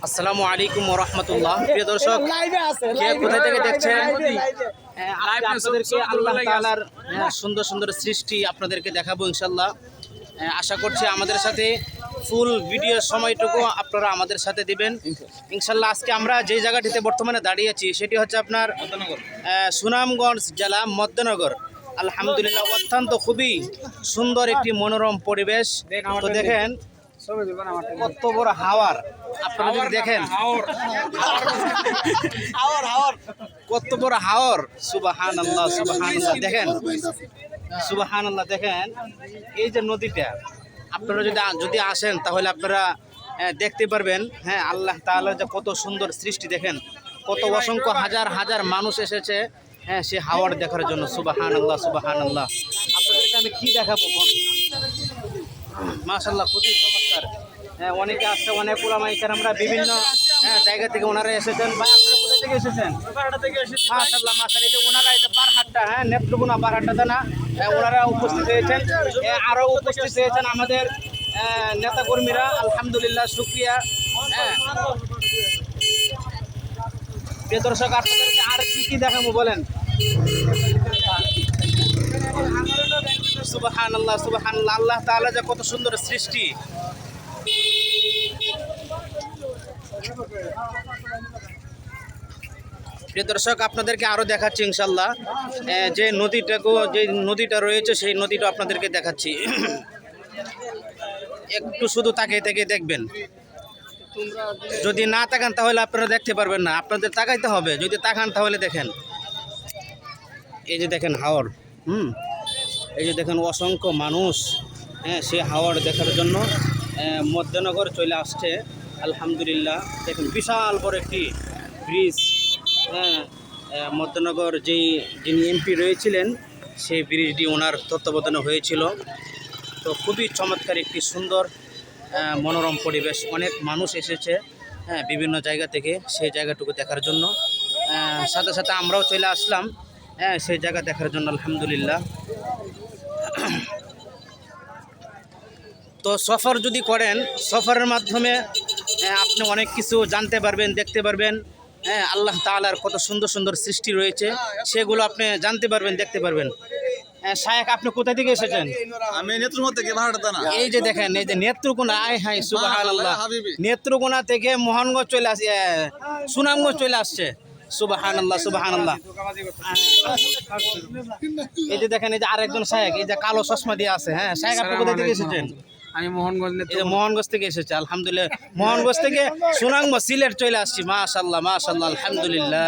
আসসালামু আলাইকুম ওয়া রাহমাতুল্লাহ। প্রিয় দর্শক, কে কোথা থেকে দেখছেন? আপনাদেরকে আল্লাহ তাআলার সুন্দর সুন্দর সৃষ্টি আপনাদেরকে দেখাবো ইনশাআল্লাহ। আশা করছি আমাদের সাথে ফুল ভিডিও সময়টুকু আপনারা আমাদের সাথে দিবেন ইনশাআল্লাহ। আজকে আমরা যে জায়গাটিতে বর্তমানে দাঁড়িয়ে আছি সেটি হচ্ছে আপনার সুনামগঞ্জ জেলা মধ্যনগর। আলহামদুলিল্লাহ, অত্যন্ত খুবই সুন্দর একটি মনোরম পরিবেশ। তো দেখেন কত বড় হাওয়ার, আপনারা যদি দেখেন কত বড় হাওর। সুবহানাল্লাহ সুবহানাল্লাহ, দেখেন সুবহানাল্লাহ। দেখেন এই যে নদীটা, আপনারা যদি আসেন তাহলে আপনারা দেখতে পারবেন। হ্যাঁ, আল্লাহ তাআলার যে কত সুন্দর সৃষ্টি, দেখেন কত অসংখ্য হাজার হাজার মানুষ এসেছে হ্যাঁ সে হাওয়ার দেখার জন্য। সুবহানাল্লাহ সুবহানাল্লাহ। আপনাদেরকে আমি কি দেখাবো মাশাআল্লাহ, খুবই চমৎকার। হ্যাঁ, অনেকে আসছে, অনেক ওলামা ইকরামরা বিভিন্ন জায়গা থেকে ওনারা এসেছেন। বা আপনারা কোথা থেকে এসেছেন? মাশাআল্লাহ মাশাআল্লাহ। এই যে ওনারা এটা বারহাট্টা, নেত্রকোনা বারহাট্টাতে না, ওনারা উপস্থিত হয়েছেন। আরও উপস্থিত হয়েছেন আমাদের নেতাকর্মীরা। আলহামদুলিল্লাহ, শুকরিয়া। হ্যাঁ প্রিয় দর্শক, আপনাদেরকে আর কি দেখাবো বলেন? সুবহানাল্লাহ সুবহানাল্লাহ। আল্লাহ তাআলা যে কত সুন্দর সৃষ্টি। প্রিয় দর্শক, আপনাদেরকে আরো দেখাচ্ছি ইনশাআল্লাহ। যে নদীটা রয়েছে সেই নদীটা আপনাদেরকে দেখাচ্ছি। একটু শুধু তাকিয়ে তাকিয়ে দেখবেন। যদি না তাকান তাহলে আপনারা দেখতে পারবেন না, আপনাদের তাকাইতে হবে। যদি তাকান তাহলে দেখেন, এই যে দেখেন হাওর। এই যে দেখেন অসংখ্য মানুষ সে হাওয়ার দেখার জন্য মধ্যনগর চলে আসছে। আলহামদুলিল্লাহ, দেখেন বিশাল বড় একটি ব্রিজ। মধ্যনগর যিনি এমপি রয়েছিলেন সেই ব্রিজটি ওনার তত্ত্বাবধানে হয়েছিল। তো খুবই চমৎকার একটি সুন্দর মনোরম পরিবেশ। অনেক মানুষ এসেছে বিভিন্ন জায়গা থেকে সেই জায়গাটুকু দেখার জন্য। সাথে সাথে আমরাও চলে আসলাম সেই জায়গা দেখার জন্য। আলহামদুলিল্লাহ। তো সফর যদি করেন, সফরের মাধ্যমে আপনি অনেক কিছু জানতে পারবেন, দেখতে পারবেন। আল্লাহ তাআলার কত সুন্দর সুন্দর সৃষ্টি রয়েছে সেগুলো আপনি জানতে পারবেন, দেখতে পারবেন। শায়েখ, আপনি কোথা থেকে এসেছেন? আমি নেত্রকোনা থেকে বারহাট্টা না। এই যে দেখেন, এই যে নেত্রকোনা, আয় হায় সুবহানাল্লাহ, নেত্রকোনা থেকে মোহনগঞ্জ চলে আসে, সুনামগঞ্জ চলে আসছে। সুবহানাল্লাহ সুবহানাল্লাহ। এই যে দেখেন, এই যে আরেকজন শায়েখ, এই যে কালো চশমা দিয়ে আছে। হ্যাঁ শায়েখ, আপনি কোথা থেকে এসেছেন? আমি মোহনগঞ্জ। এই যে মোহনগঞ্জ থেকে এসেছে। আলহামদুলিল্লাহ, মোহনগঞ্জ থেকে সুনামগঞ্জ সিলেট চলে আসছি। মাশাআল্লাহ মাশাআল্লাহ, আলহামদুলিল্লাহ।